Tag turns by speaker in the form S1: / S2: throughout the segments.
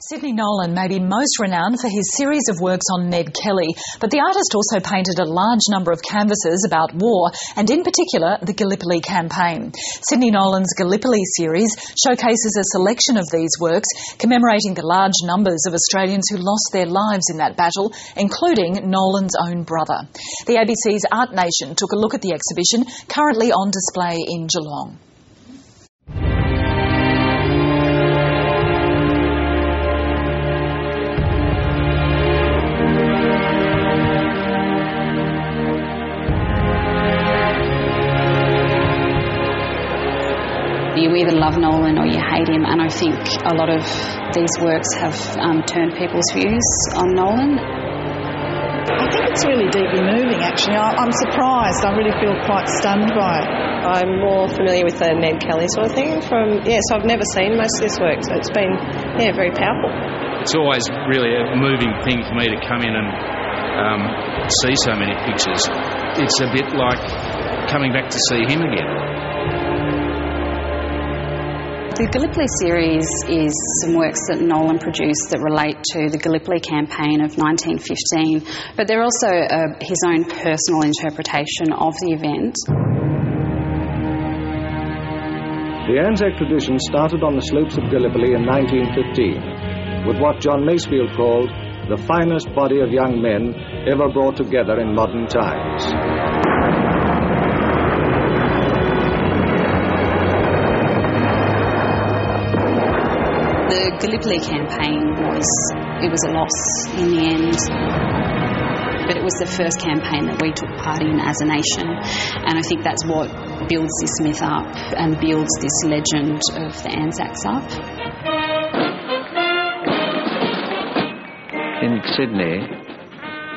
S1: Sidney Nolan may be most renowned for his series of works on Ned Kelly, but the artist also painted a large number of canvases about war, and in particular the Gallipoli campaign. Sidney Nolan's Gallipoli series showcases a selection of these works, commemorating the large numbers of Australians who lost their lives in that battle, including Nolan's own brother. The ABC's Art Nation took a look at the exhibition, currently on display in Geelong.
S2: You either love Nolan or you hate him, and I think a lot of these works have turned people's views on Nolan.
S3: I think it's really deeply moving, actually. I'm surprised. I really feel quite stunned by it.
S4: I'm more familiar with the Ned Kelly sort of thing so I've never seen most of this work, so it's been, very powerful.
S5: It's always really a moving thing for me to come in and see so many pictures. It's a bit like coming back to see him again.
S2: The Gallipoli series is some works that Nolan produced that relate to the Gallipoli campaign of 1915, but they're also his own personal interpretation of the event.
S6: The Anzac Tradition started on the slopes of Gallipoli in 1915 with what John Masefield called the finest body of young men ever brought together in modern times.
S2: The Gallipoli campaign was a loss in the end, but it was the first campaign that we took part in as a nation, and I think that's what builds this myth up and builds this legend of the Anzacs up.
S7: In Sydney,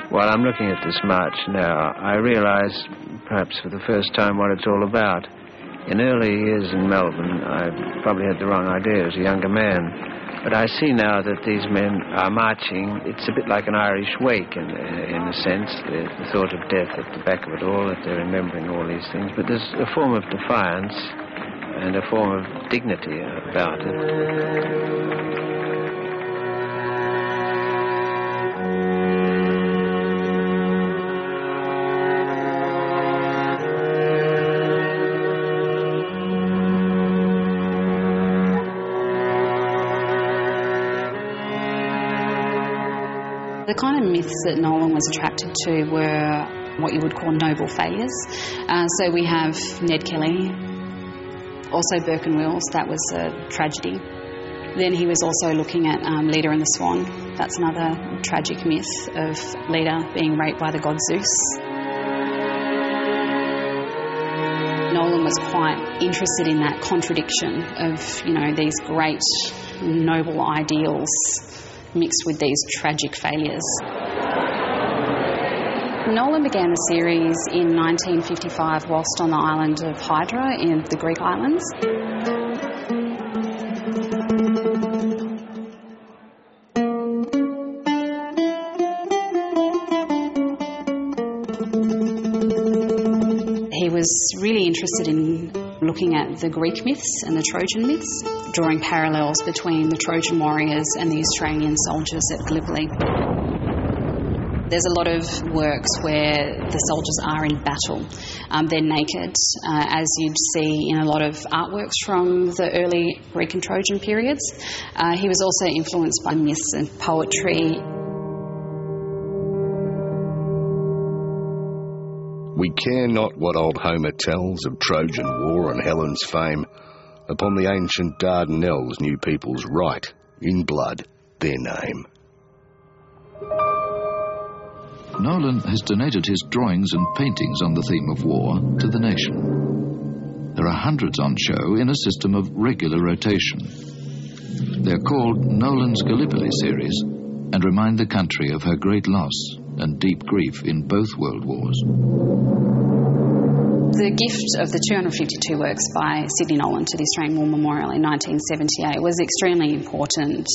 S7: while I'm looking at this march now, I realise perhaps for the first time what it's all about. In early years in Melbourne, I probably had the wrong idea as a younger man. But I see now that these men are marching. It's a bit like an Irish wake in a sense, the thought of death at the back of it all, that they're remembering all these things. But there's a form of defiance and a form of dignity about it.
S2: The kind of myths that Nolan was attracted to were what you would call noble failures. So we have Ned Kelly, also Burke and Wills, that was a tragedy. Then he was also looking at Leda and the Swan. That's another tragic myth of Leda being raped by the god Zeus. Nolan was quite interested in that contradiction of, these great noble ideals mixed with these tragic failures. Nolan began the series in 1955 whilst on the island of Hydra in the Greek islands. He was really interested in looking at the Greek myths and the Trojan myths, drawing parallels between the Trojan warriors and the Australian soldiers at Gallipoli. There's a lot of works where the soldiers are in battle. They're naked, as you'd see in a lot of artworks from the early Greek and Trojan periods. He was also influenced by myths and poetry.
S8: We care not what old Homer tells of Trojan war and Helen's fame. Upon the ancient Dardanelles new peoples write, in blood, their name.
S9: Nolan has donated his drawings and paintings on the theme of war to the nation. There are hundreds on show in a system of regular rotation. They're called Nolan's Gallipoli series and remind the country of her great loss and deep grief in both world wars.
S2: The gift of the 252 works by Sidney Nolan to the Australian War Memorial in 1978 was extremely important.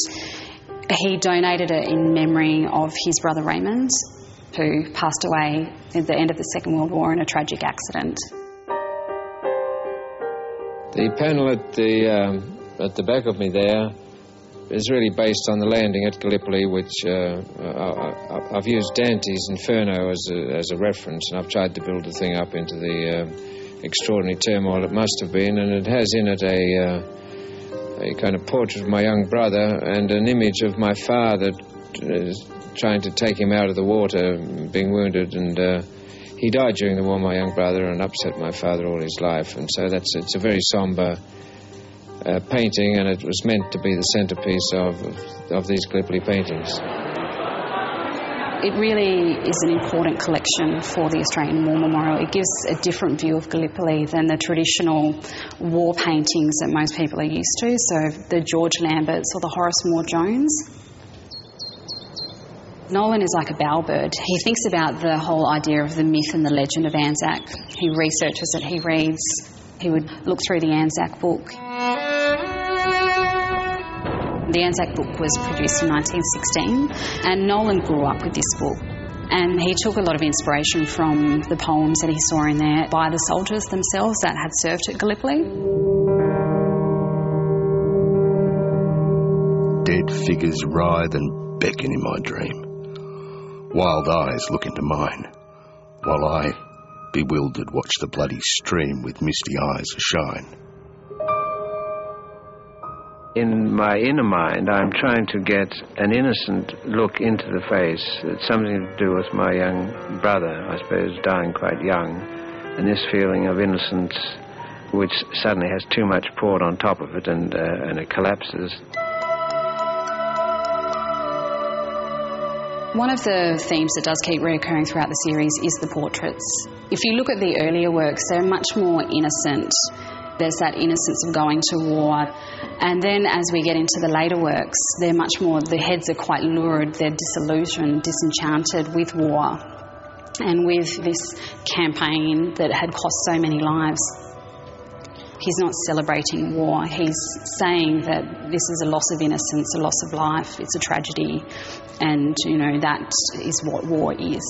S2: He donated it in memory of his brother Raymond, who passed away at the end of the Second World War in a tragic accident.
S7: The panel at the back of me there
S10: is really based on the landing at Gallipoli, which I've used Dante's Inferno as a reference, and I've tried to build the thing up into the extraordinary turmoil it must have been, and it has in it a kind of portrait of my young brother and an image of my father trying to take him out of the water, being wounded, and he died during the war, my young brother, and upset my father all his life, and so it's a very sombre painting, and it was meant to be the centrepiece of these Gallipoli paintings.
S2: It really is an important collection for the Australian War Memorial. It gives a different view of Gallipoli than the traditional war paintings that most people are used to, so the George Lamberts or the Horace Moore-Jones. Nolan is like a bowbird. He thinks about the whole idea of the myth and the legend of Anzac. He researches it, he reads, he would look through the Anzac book. The Anzac book was produced in 1916, and Nolan grew up with this book. And he took a lot of inspiration from the poems that he saw in there by the soldiers themselves that had served at Gallipoli.
S8: Dead figures writhe and beckon in my dream. Wild eyes look into mine, while I, bewildered, watch the bloody stream with misty eyes ashine.
S7: In my inner mind, I'm trying to get an innocent look into the face. It's something to do with my young brother, I suppose, dying quite young, and this feeling of innocence which suddenly has too much poured on top of it and it collapses.
S2: One of the themes that does keep reoccurring throughout the series is the portraits. If you look at the earlier works, they're much more innocent. There's that innocence of going to war. And then as we get into the later works, they're much more, the heads are quite lurid, they're disillusioned, disenchanted with war and with this campaign that had cost so many lives. He's not celebrating war, he's saying that this is a loss of innocence, a loss of life, it's a tragedy, and, you know, that is what war is.